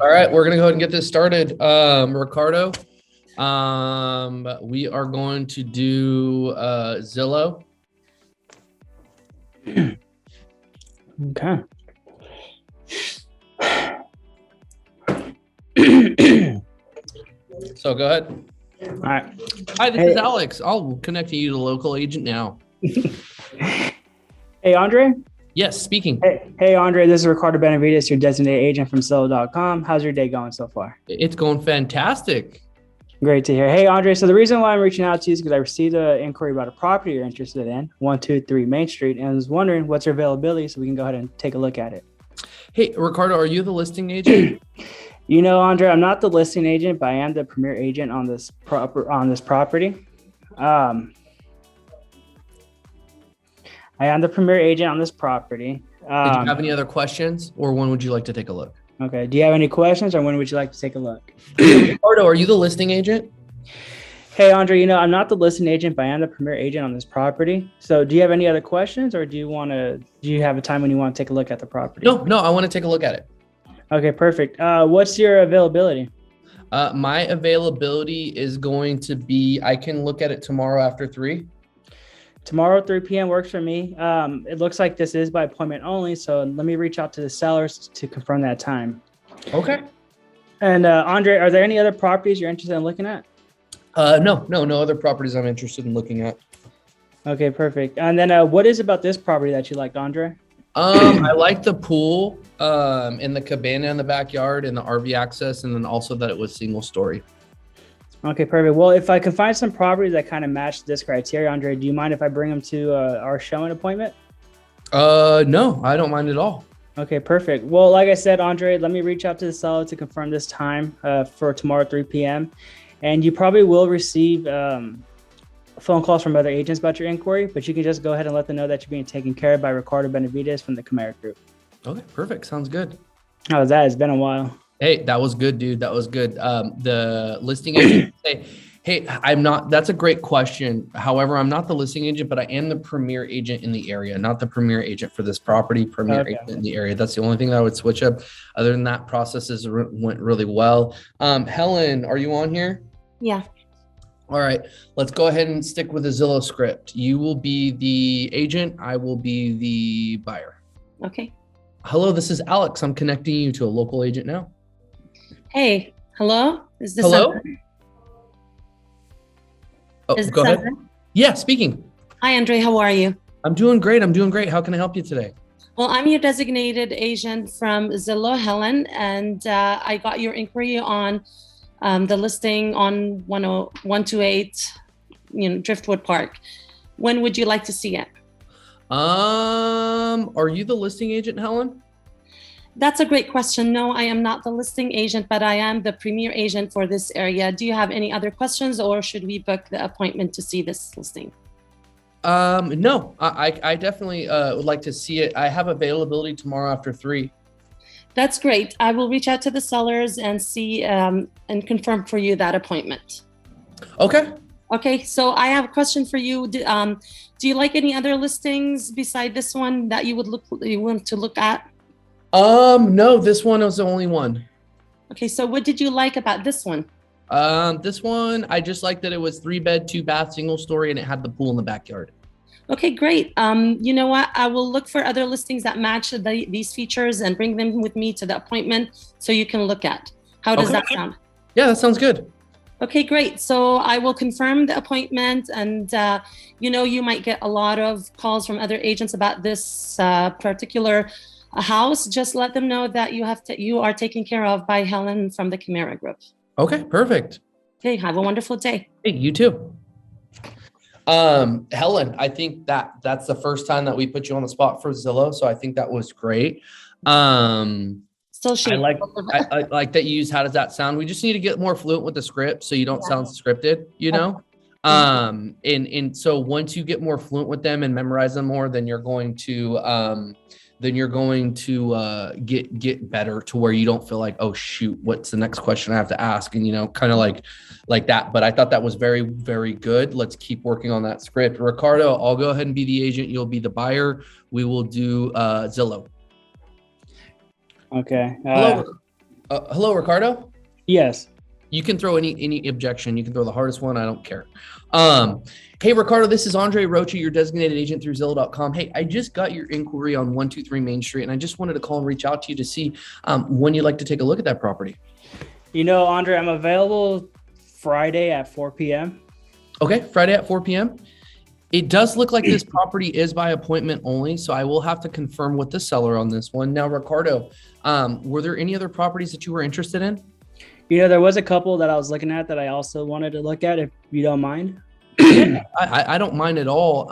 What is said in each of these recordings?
All right, we're gonna go ahead and get this started. Ricardo, we are going to do Zillow. Okay. So go ahead. All right. Hi, this is Alex. I'll connect you to the local agent now. Hey, Andre. Yes, speaking. Hey, Andre. This is Ricardo Benavides, your designated agent from Zillow.com. How's your day going so far? It's going fantastic. Great to hear. Hey, Andre. So the reason why I'm reaching out to you is because I received an inquiry about a property you're interested in, 123 Main Street, and I was wondering what's your availability so we can go ahead and take a look at it. Hey, Ricardo, are you the listing agent? You know, Andre, I'm not the listing agent, but I am the premier agent on this property. I am the premier agent on this property. Did you have any other questions, or when would you like to take a look? Okay. Do you have any questions, or when would you like to take a look? Ricardo, are you the listing agent? Hey, Andre, you know, I'm not the listing agent, but I am the premier agent on this property. So do you have any other questions, or do you have a time when you want to take a look at the property? No, I want to take a look at it. Okay, perfect. What's your availability? My availability is going to be, I can look at it tomorrow after 3. Tomorrow, 3 p.m. works for me. It looks like this is by appointment only, so let me reach out to the sellers to confirm that time. Okay. And Andre, are there any other properties you're interested in looking at? No other properties I'm interested in looking at. Okay, perfect. And then what is about this property that you liked, Andre? I like the pool, and the cabana in the backyard and the RV access, and then also that it was single story. Okay, perfect. Well, if I can find some properties that kind of match this criteria, Andre, do you mind if I bring them to our showing appointment? No, I don't mind at all. Okay, perfect. Well, like I said, Andre, let me reach out to the seller to confirm this time for tomorrow, 3 p.m. And you probably will receive phone calls from other agents about your inquiry, but you can just go ahead and let them know that you're being taken care of by Ricardo Benavides from the Camara Group. Okay, perfect. Sounds good. How's that? It's been a while. Hey, that was good, dude. That was good. The listing agent say, hey, that's a great question. However, I'm not the listing agent, but I am the premier agent in the area, not the premier agent for this property, agent in the area. That's the only thing that I would switch up. Other than that, processes went really well. Helen, are you on here? Yeah. All right, let's go ahead and stick with the Zillow script. You will be the agent. I will be the buyer. Okay. Hello, this is Alex. I'm connecting you to a local agent now. Hey, hello? Is this Hello? Oh, Is go this ahead. Yeah, speaking. Hi, Andre. How are you? I'm doing great. How can I help you today? Well, I'm your designated agent from Zillow, Helen, and I got your inquiry on the listing on 128, Driftwood Park. When would you like to see it? Are you the listing agent, Helen? That's a great question. No, I am not the listing agent, but I am the premier agent for this area. Do you have any other questions, or should we book the appointment to see this listing? No, I definitely would like to see it. I have availability tomorrow after 3. That's great. I will reach out to the sellers and see and confirm for you that appointment. Okay. Okay, so I have a question for you. Do you like any other listings beside this one that you want to look at? No, this one was the only one. Okay, so what did you like about this one? This one, I just like that it was 3-bed, 2-bath, single story, and it had the pool in the backyard. Okay, great. You know what? I will look for other listings that match these features and bring them with me to the appointment so you can look at. How does that sound? Yeah, that sounds good. Okay, great. So I will confirm the appointment, and you might get a lot of calls from other agents about this particular house. Just let them know that you are taken care of by Helen from the Camara Group. Okay, perfect. Okay, have a wonderful day. Hey, you too. Helen, I think that's the first time that we put you on the spot for Zillow, so I think that was great. Still I like that you use how does that sound? We just need to get more fluent with the script so you don't sound scripted, And so once you get more fluent with them and memorize them more, then you're going to get better to where you don't feel like, oh shoot, what's the next question I have to ask? And kind of like that. But I thought that was very, very good. Let's keep working on that script. Ricardo, I'll go ahead and be the agent. You'll be the buyer. We will do Zillow. Okay. Hello. Hello, Ricardo. Yes. You can throw any objection. You can throw the hardest one. I don't care. Hey, Ricardo, this is Andre Rocha, your designated agent through Zillow.com. Hey, I just got your inquiry on 123 Main Street, and I just wanted to call and reach out to you to see when you'd like to take a look at that property. Andre, I'm available Friday at 4 p.m. Okay, Friday at 4 p.m. It does look like this property is by appointment only, so I will have to confirm with the seller on this one. Now, Ricardo, were there any other properties that you were interested in? There was a couple that I was looking at that I also wanted to look at, if you don't mind. I don't mind at all.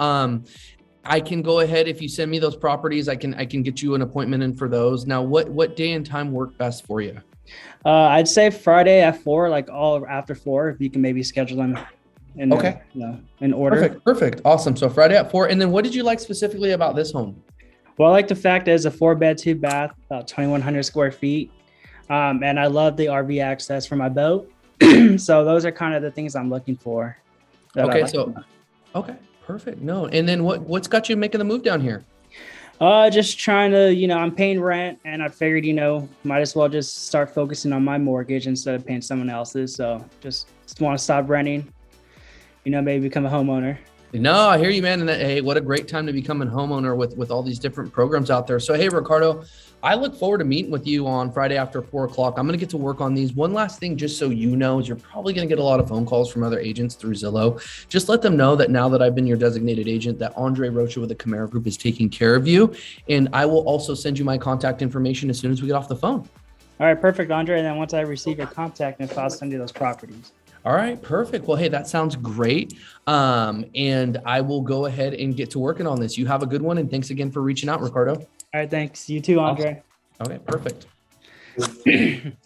I can go ahead if you send me those properties. I can get you an appointment in for those. Now, what day and time work best for you? I'd say Friday at 4, like all after 4, if you can maybe schedule them in in order. Perfect. Awesome. So Friday at 4. And then what did you like specifically about this home? Well, I like the fact that it's a 4-bed, 2-bath, about 2,100 square feet. And I love the RV access for my boat. So those are kind of the things I'm looking for. Okay. Okay. Perfect. No. And then what's got you making the move down here? Just trying to, I'm paying rent, and I figured, might as well just start focusing on my mortgage instead of paying someone else's. So just want to stop renting, maybe become a homeowner. No, I hear you, man. And hey, what a great time to become a homeowner with all these different programs out there. So, hey, Ricardo, I look forward to meeting with you on Friday after 4 o'clock. I'm going to get to work on these. One last thing, just so you know, is you're probably going to get a lot of phone calls from other agents through Zillow. Just let them know that now that I've been your designated agent, that Andre Rocha with the Camara Group is taking care of you. And I will also send you my contact information as soon as we get off the phone. All right, perfect, Andre. And then once I receive your contact info, I'll send you those properties. All right, perfect. Well, hey, that sounds great. And I will go ahead and get to working on this. You have a good one. And thanks again for reaching out, Ricardo. All right, thanks. You too, Andre. Awesome. Okay, perfect.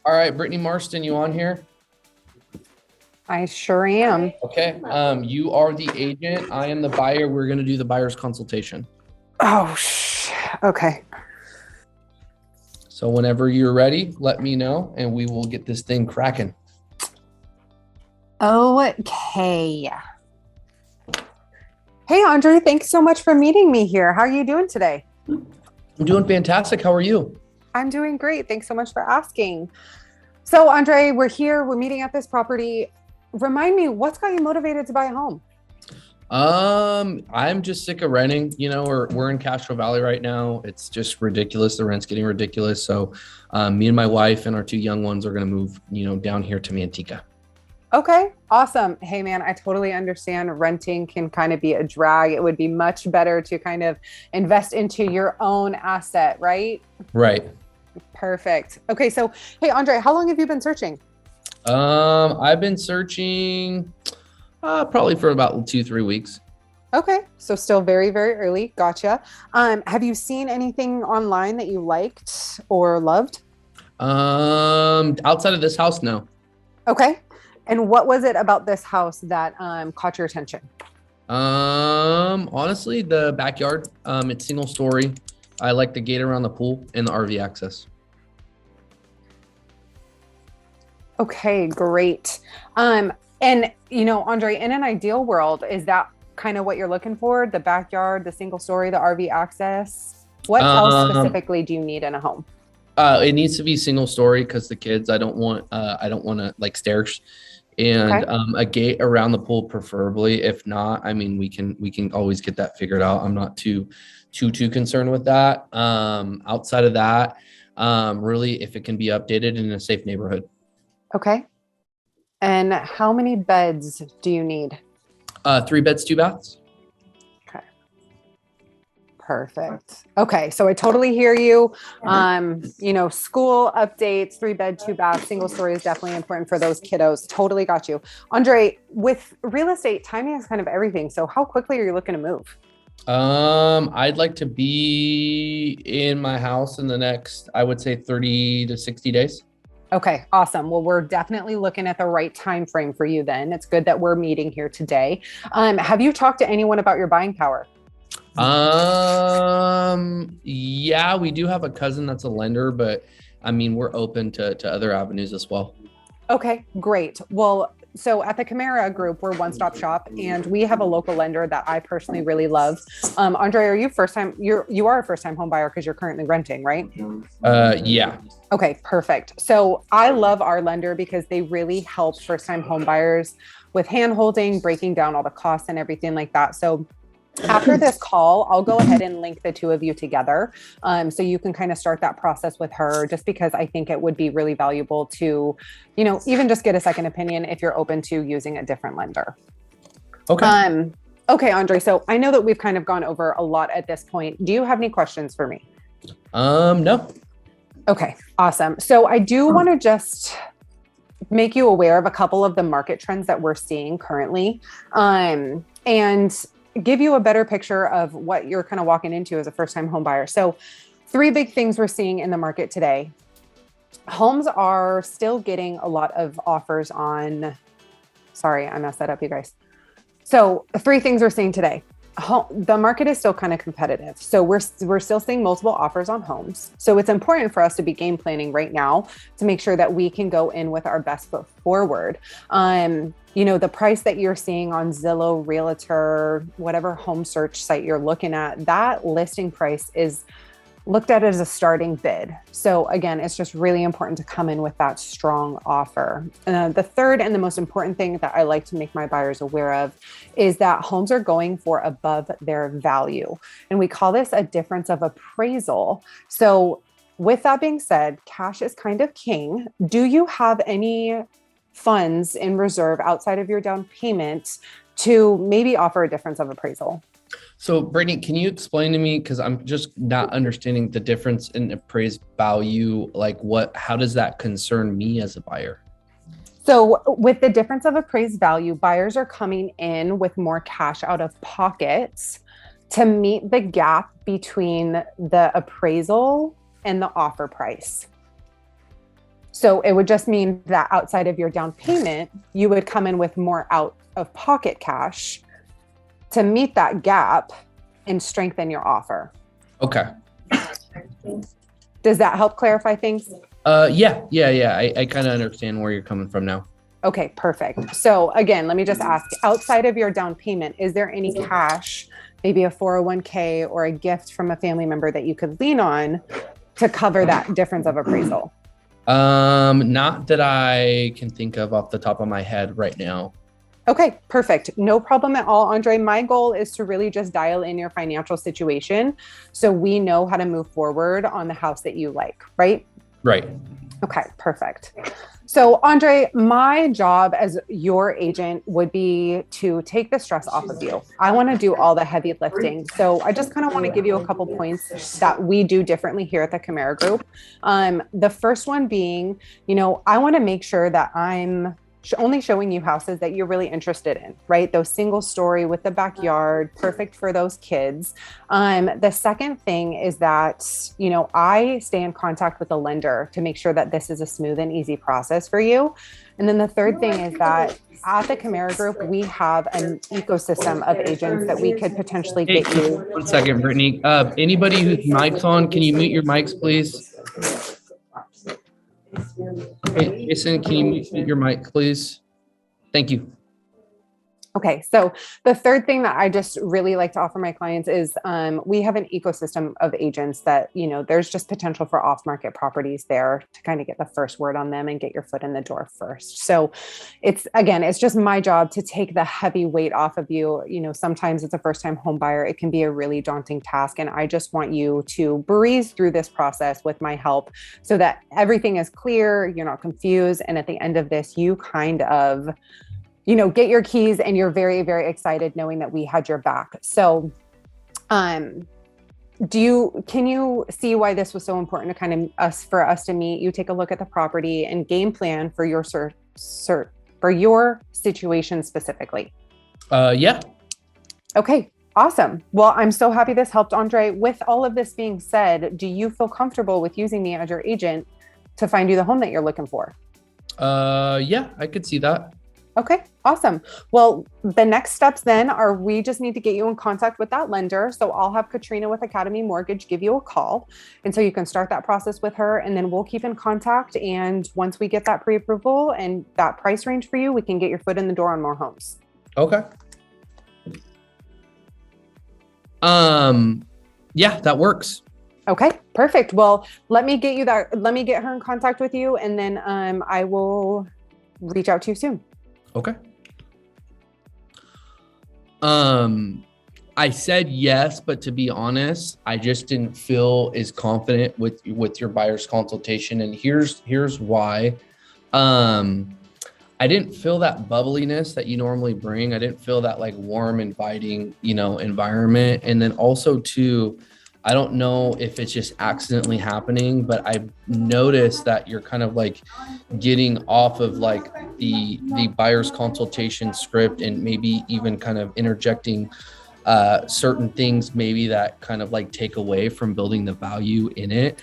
All right, Brittany Marston, you on here? I sure am. Okay. You are the agent. I am the buyer. We're going to do the buyer's consultation. Oh, okay. So whenever you're ready, let me know and we will get this thing cracking. Okay. Hey, Andre, thanks so much for meeting me here. How are you doing today? I'm doing fantastic. How are you? I'm doing great. Thanks so much for asking. So, Andre, we're here. We're meeting at this property. Remind me, what's got you motivated to buy a home? I'm just sick of renting. We're in Castro Valley right now. It's just ridiculous. The rent's getting ridiculous. So, me and my wife and our 2 young ones are going to move, down here to Manteca. Okay, awesome. Hey, man, I totally understand renting can kind of be a drag. It would be much better to kind of invest into your own asset, right? Right. Perfect. Okay, so, hey, Andre, how long have you been searching? I've been searching probably for about 2-3 weeks. Okay, so still very, very early. Gotcha. Have you seen anything online that you liked or loved? Outside of this house, no. Okay. And what was it about this house that caught your attention? Honestly, the backyard. It's single story. I like the gate around the pool and the RV access. Okay, great. And Andre, in an ideal world, is that kind of what you're looking for? The backyard, the single story, the RV access? What else specifically do you need in a home? It needs to be single story because the kids, I don't want to like stairs. And okay. A gate around the pool, preferably. If not, we can always get that figured out. I'm not too concerned with that. Outside of that, really, if it can be updated in a safe neighborhood. Okay. And how many beds do you need? 3 beds, 2 baths. Perfect. Okay. So I totally hear you. School updates, 3 bed, 2 bath, single story is definitely important for those kiddos. Totally got you. Andre, with real estate, timing is kind of everything. So how quickly are you looking to move? I'd like to be in my house in the next, I would say 30 to 60 days. Okay, awesome. Well, we're definitely looking at the right time frame for you then. It's good that we're meeting here today. Have you talked to anyone about your buying power? Yeah, we do have a cousin that's a lender, but we're open to other avenues as well. Okay, great. Well, So at the Camara group, we're one-stop shop, and we have a local lender that I personally really love. Andre, are you you are a first-time home buyer because you're currently renting, right? Yeah. Okay, perfect. So I love our lender because they really help first-time home buyers with hand-holding, breaking down all the costs and everything like that. So after this call, I'll go ahead and link the two of you together. So you can kind of start that process with her, just because I think it would be really valuable to, even just get a second opinion if you're open to using a different lender. Okay. Okay, Andre. So I know that we've kind of gone over a lot at this point. Do you have any questions for me? No. Okay, awesome. So I do want to just make you aware of a couple of the market trends that we're seeing currently, and give you a better picture of what you're kind of walking into as a first-time home buyer. So 3 big things we're seeing in the market today. Homes are still getting a lot of offers on, sorry, I messed that up, you guys. So 3 things we're seeing today. The market is still kind of competitive. So we're still seeing multiple offers on homes. So it's important for us to be game planning right now to make sure that we can go in with our best foot forward. The price that you're seeing on Zillow, Realtor, whatever home search site you're looking at, that listing price is looked at as a starting bid. So again, it's just really important to come in with that strong offer. The third and the most important thing that I like to make my buyers aware of is that homes are going for above their value. And we call this a difference of appraisal. So with that being said, cash is kind of king. Do you have any funds in reserve outside of your down payment to maybe offer a difference of appraisal? So Brittany, can you explain to me, because I'm just not understanding the difference in appraised value, how does that concern me as a buyer? So with the difference of appraised value, buyers are coming in with more cash out of pockets to meet the gap between the appraisal and the offer price. So it would just mean that outside of your down payment, you would come in with more out of pocket cash to meet that gap and strengthen your offer. Okay. Does that help clarify things? Yeah. I kind of understand where you're coming from now. Okay, perfect. So again, let me just ask, outside of your down payment, is there any cash, maybe a 401k or a gift from a family member that you could lean on to cover that difference of appraisal? Not that I can think of off the top of my head right now. Okay, perfect. No problem at all, Andre. My goal is to really just dial in your financial situation so we know how to move forward on the house that you like, right? Right. Okay, perfect. So Andre, my job as your agent would be to take the stress off of you. I want to do all the heavy lifting. So I just kind of want to give you a couple points that we do differently here at the Camara Group. The first one being, I want to make sure that I'm only showing you houses that you're really interested in, right? Those single story with the backyard, perfect for those kids. The second thing is that, I stay in contact with the lender to make sure that this is a smooth and easy process for you. And then the third thing is that at the Camara Group, we have an ecosystem of agents that we could potentially get you. 1 second, Brittany. Anybody whose mic's on, can you mute your mics, please? Hey, Jason, can you mute your mic, please? Thank you. Okay, so the third thing that I just really like to offer my clients is we have an ecosystem of agents that, there's just potential for off-market properties there to kind of get the first word on them and get your foot in the door first. So it's just my job to take the heavy weight off of you. Sometimes it's a first-time home buyer. It can be a really daunting task. And I just want you to breeze through this process with my help so that everything is clear, you're not confused. And at the end of this, you kind of get your keys and you're very, very excited knowing that we had your back. So, can you see why this was so important to for us to meet? You take a look at the property and game plan for your for your situation specifically. Yeah. Okay, awesome. Well, I'm so happy this helped, Andre. With all of this being said, do you feel comfortable with using me as your agent to find you the home that you're looking for? Yeah, I could see that. Okay, awesome. Well, the next steps then are we just need to get you in contact with that lender. So I'll have Katrina with Academy Mortgage give you a call. And so you can start that process with her, and then we'll keep in contact. And once we get that pre-approval and that price range for you, we can get your foot in the door on more homes. Okay. Yeah, that works. Okay, perfect. Well, let me get her in contact with you, and then I will reach out to you soon. Okay. I said yes, but to be honest, I just didn't feel as confident with your buyer's consultation, and here's why. I didn't feel that bubbliness that you normally bring. I didn't feel that like warm, inviting, environment. And then also too, I don't know if it's just accidentally happening, but I noticed that you're kind of like getting off of like the buyer's consultation script, and maybe even kind of interjecting certain things maybe that kind of like take away from building the value in it.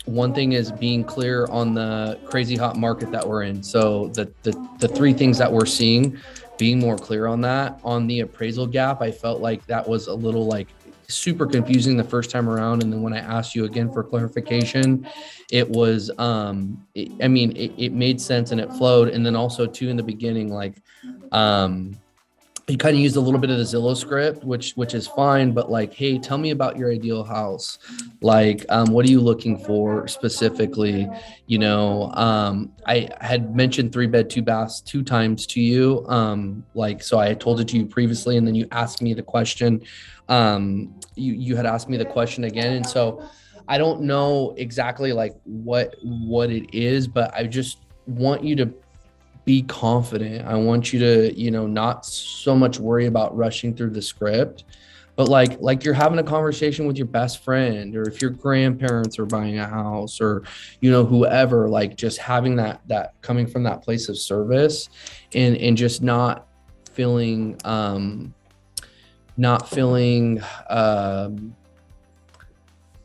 One thing is being clear on the crazy hot market that we're in. So the three things that we're seeing, being more clear on that. On the appraisal gap, I felt like that was a little like super confusing the first time around. And then when I asked you again for clarification, it was, it made sense and it flowed. And then also too, in the beginning, like, you kind of used a little bit of the Zillow script, which is fine, but like, hey, tell me about your ideal house. Like, what are you looking for specifically? I had mentioned 3-bed, 2 baths 2 times to you. So I told it to you previously, and then you asked me the question. You had asked me the question again. And so I don't know exactly like what it is, but I just want you to be confident. I want you to, not so much worry about rushing through the script, but like you're having a conversation with your best friend, or if your grandparents are buying a house, or, whoever, like just having that coming from that place of service, and just not feeling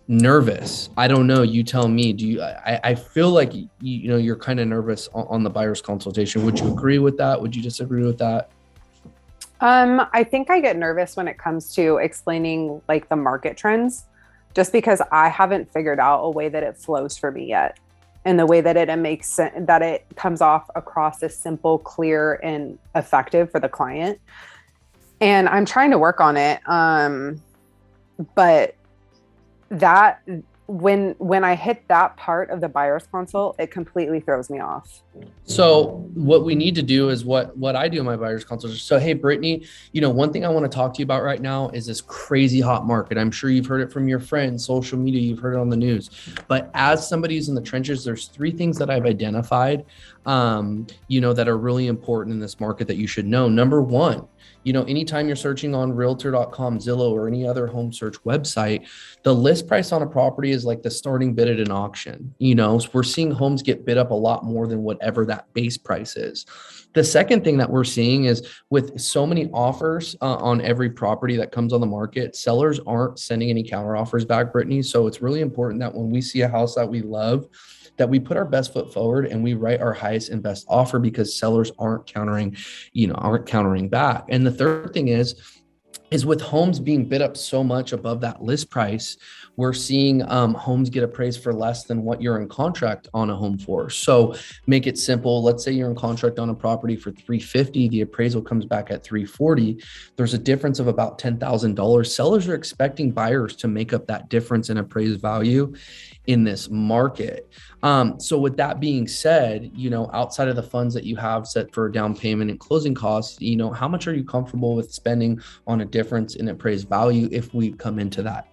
nervous. I don't know. You tell me. I feel like, you're kind of nervous on the buyer's consultation. Would you agree with that? Would you disagree with that? I think I get nervous when it comes to explaining like the market trends, just because I haven't figured out a way that it flows for me yet. And the way that it makes sense, that it comes off across as simple, clear, and effective for the client. And I'm trying to work on it. But that when I hit that part of the buyer's consult, it completely throws me off. So what we need to do is what I do in my buyer's consult. So, hey, Brittany, one thing I want to talk to you about right now is this crazy hot market. I'm sure you've heard it from your friends, social media, you've heard it on the news, but as somebody who's in the trenches, there's 3 things that I've identified, that are really important in this market that you should know. Number 1, anytime you're searching on realtor.com, Zillow, or any other home search website, the list price on a property is like the starting bid at an auction. So we're seeing homes get bid up a lot more than whatever that base price is. The second thing that we're seeing is with so many offers on every property that comes on the market, sellers aren't sending any counter offers back, Brittany. So it's really important that when we see a house that we love, that we put our best foot forward and we write our highest and best offer, because sellers aren't countering back. And the third thing is with homes being bid up so much above that list price, we're seeing homes get appraised for less than what you're in contract on a home for. So make it simple. Let's say you're in contract on a property for $350, the appraisal comes back at $340. There's a difference of about $10,000. Sellers are expecting buyers to make up that difference in appraised value in this market. So with that being said, outside of the funds that you have set for down payment and closing costs, how much are you comfortable with spending on a difference in appraised value if we come into that?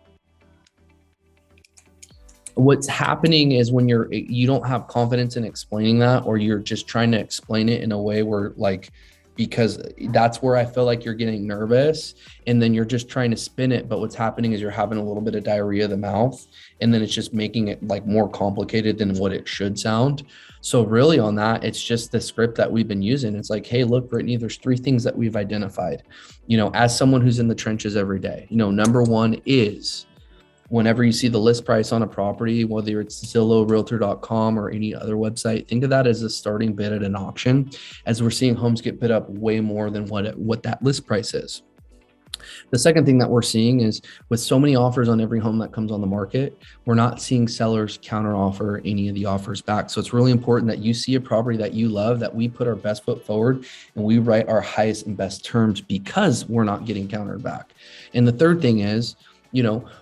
What's happening is when you don't have confidence in explaining that, or you're just trying to explain it in a way where because that's where I feel like you're getting nervous, and then you're just trying to spin it. But what's happening is you're having a little bit of diarrhea of the mouth, and then it's just making it like more complicated than what it should sound. So really on that, it's just the script that we've been using. It's like, hey, look, Brittany, there's 3 things that we've identified, as someone who's in the trenches every day. Number 1 is Whenever you see the list price on a property, whether it's Zillow, Realtor.com, or any other website, think of that as a starting bid at an auction, as we're seeing homes get bid up way more than what that list price is. The second thing that we're seeing is, with so many offers on every home that comes on the market, we're not seeing sellers counter offer any of the offers back. So it's really important that you see a property that you love, that we put our best foot forward and we write our highest and best terms, because we're not getting countered back. And the third thing is,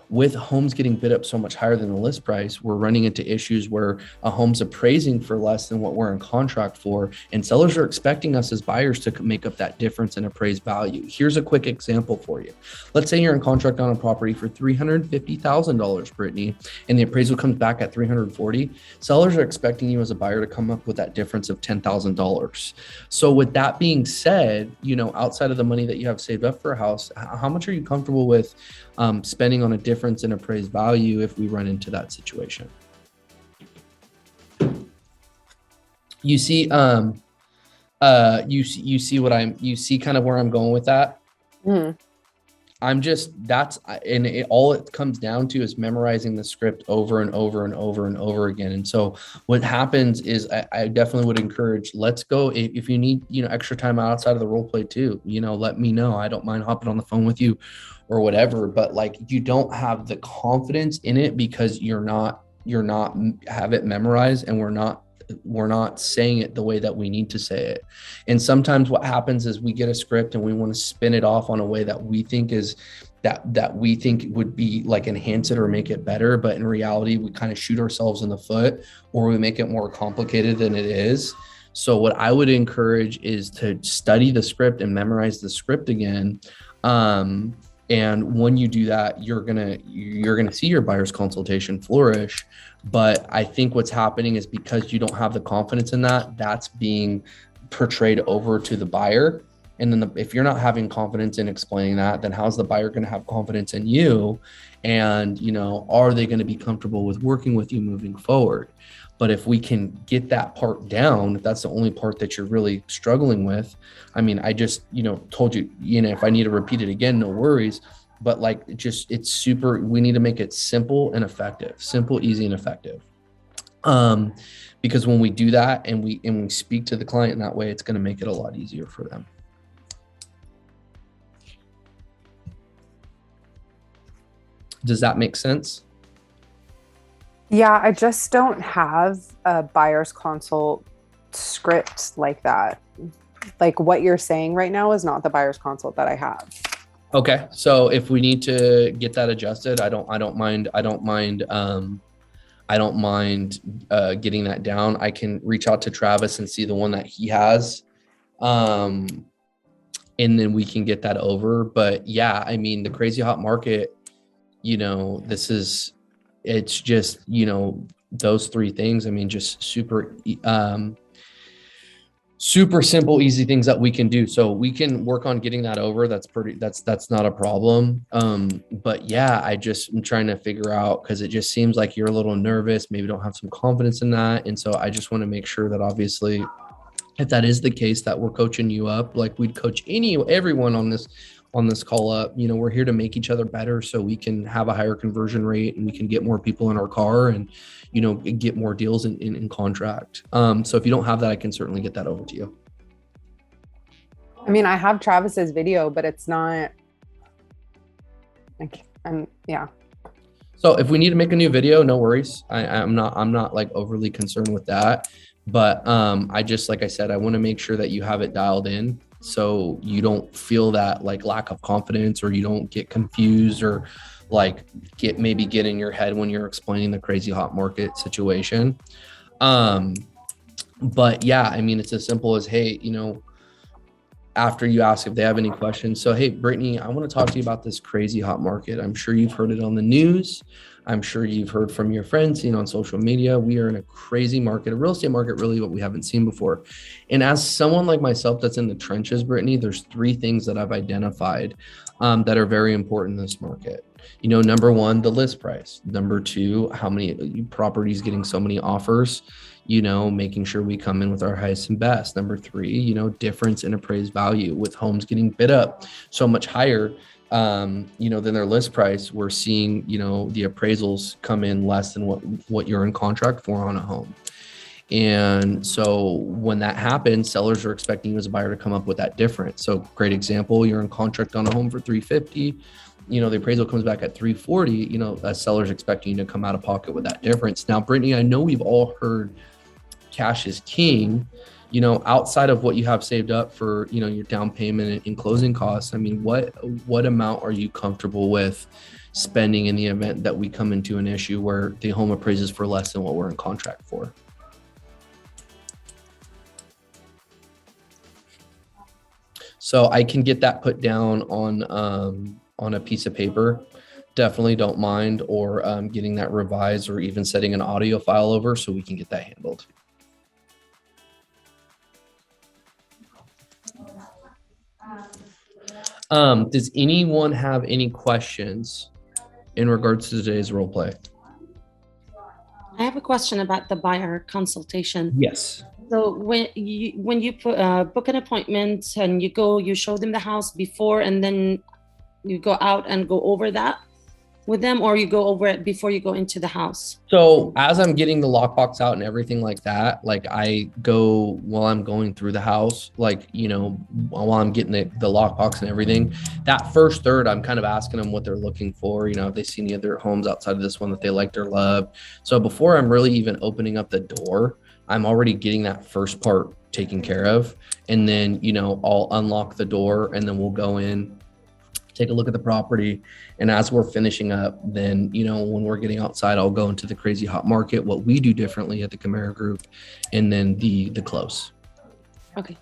with homes getting bid up so much higher than the list price, we're running into issues where a home's appraising for less than what we're in contract for, and sellers are expecting us as buyers to make up that difference in appraised value. Here's a quick example for you. Let's say you're in contract on a property for $350,000, Brittany, and the appraisal comes back at $340,000. Sellers are expecting you as a buyer to come up with that difference of $10,000. So with that being said, outside of the money that you have saved up for a house, how much are you comfortable with spending on a difference in appraised value if we run into that situation? You see, you see kind of where I'm going with that. Mm-hmm. All it comes down to is memorizing the script over and over and over and over again. And so what happens is, I definitely would encourage, let's go, if you need, extra time outside of the role play too, let me know. I don't mind hopping on the phone with you or whatever, but you don't have the confidence in it because you're not have it memorized, and we're not saying it the way that we need to say it. And sometimes what happens is we get a script and we want to spin it off on a way that we think is that we think would be enhance it or make it better. But in reality, we kind of shoot ourselves in the foot, or we make it more complicated than it is. So what I would encourage is to study the script and memorize the script again. And when you do that, you're gonna see your buyer's consultation flourish. But I think what's happening is, because you don't have the confidence in that, that's being portrayed over to the buyer. And then if you're not having confidence in explaining that, then how's the buyer going to have confidence in you? And, are they going to be comfortable with working with you moving forward? But if we can get that part down, if that's the only part that you're really struggling with, I just, told you, if I need to repeat it again, no worries. But it's super, we need to make it simple and effective, simple, easy, and effective. Because when we do that and we speak to the client in that way, it's going to make it a lot easier for them. Does that make sense? Yeah, I just don't have a buyer's consult script like that. What you're saying right now is not the buyer's consult that I have. Okay, so if we need to get that adjusted, I don't mind getting that down. I can reach out to Travis and see the one that he has, and then we can get that over. But yeah, the crazy hot market, it's just, those three things. Just super simple, easy things that we can do. So we can work on getting that over. That's not a problem. But yeah, I'm trying to figure out, because it just seems like you're a little nervous, maybe don't have some confidence in that. And so I just want to make sure that, obviously, if that is the case, that we're coaching you up like we'd coach everyone on this call up. We're here to make each other better so we can have a higher conversion rate, and we can get more people in our car, and get more deals in contract. So if you don't have that, I can certainly get that over to you. I have Travis's video, but it's not yeah. So if we need to make a new video, no worries. I'm not overly concerned with that. But I just, like I said, I want to make sure that you have it dialed in, so you feel that lack of confidence, or you don't get confused, or get in your head when you're explaining the crazy hot market situation. But yeah, it's as simple as, hey, after you ask if they have any questions. So, hey, Brittany, I want to talk to you about this crazy hot market. I'm sure you've heard it on the news. I'm sure you've heard from your friends, seen on social media. We are in a crazy market, a real estate market, really what we haven't seen before. And as someone like myself that's in the trenches, Brittany, there's three things that I've identified that are very important in this market. Number one, the list price. Number two, how many properties getting so many offers. making sure we come in with our highest and best. Number 3, difference in appraised value. With homes getting bid up so much higher, than their list price, we're seeing, the appraisals come in less than what you're in contract for on a home. And so when that happens, sellers are expecting you as a buyer to come up with that difference. So great example, you're in contract on a home for 350, the appraisal comes back at 340, a seller's expecting you to come out of pocket with that difference. Now, Brittany, I know we've all heard cash is king, outside of what you have saved up for, your down payment and closing costs. I mean, what amount are you comfortable with spending in the event that we come into an issue where the home appraises for less than what we're in contract for? So I can get that put down on a piece of paper. Definitely don't mind, or getting that revised, or even setting an audio file over so we can get that handled. Does anyone have any questions in regards to today's role play? I have a question about the buyer consultation. Yes. So when you book an appointment and you show them the house before, and then you go out and go over that with them, or you go over it before you go into the house? So as I'm getting the lockbox out and everything like that, I go while I'm going through the house, while I'm getting the lockbox and everything, that first third, I'm kind of asking them what they're looking for, if they see any other homes outside of this one that they liked or loved. So before I'm really even opening up the door, I'm already getting that first part taken care of. And then, I'll unlock the door, and then we'll go in, take a look at the property. And as we're finishing up, then, when we're getting outside, I'll go into the crazy hot market, what we do differently at the Camara Group, and then the close. Okay,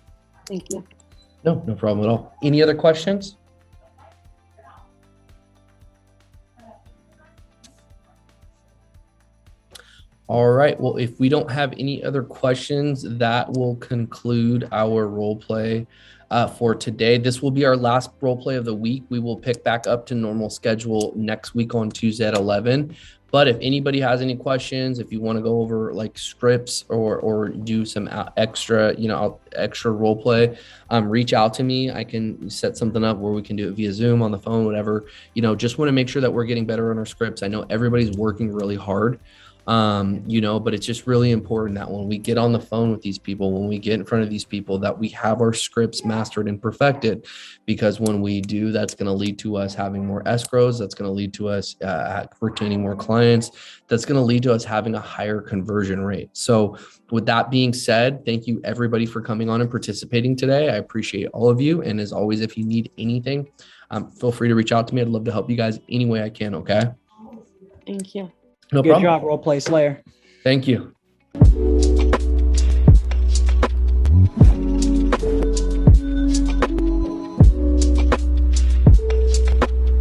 thank you. No problem at all. Any other questions? All right. Well, if we don't have any other questions, that will conclude our role play for today. This will be our last role play of the week. We will pick back up to normal schedule next week on Tuesday at 11. But if anybody has any questions, if you want to go over scripts or do some extra role play, reach out to me. I can set something up where we can do it via Zoom, on the phone, whatever. Just want to make sure that we're getting better on our scripts. I know everybody's working really hard. But it's just really important that when we get on the phone with these people, when we get in front of these people, that we have our scripts mastered and perfected, because when we do, that's going to lead to us having more escrows. That's going to lead to us retaining more clients. That's going to lead to us having a higher conversion rate. So with that being said, thank you everybody for coming on and participating today. I appreciate all of you. And as always, if you need anything, feel free to reach out to me. I'd love to help you guys any way I can. Okay. Thank you. No Good problem. job, role play Slayer. Thank you.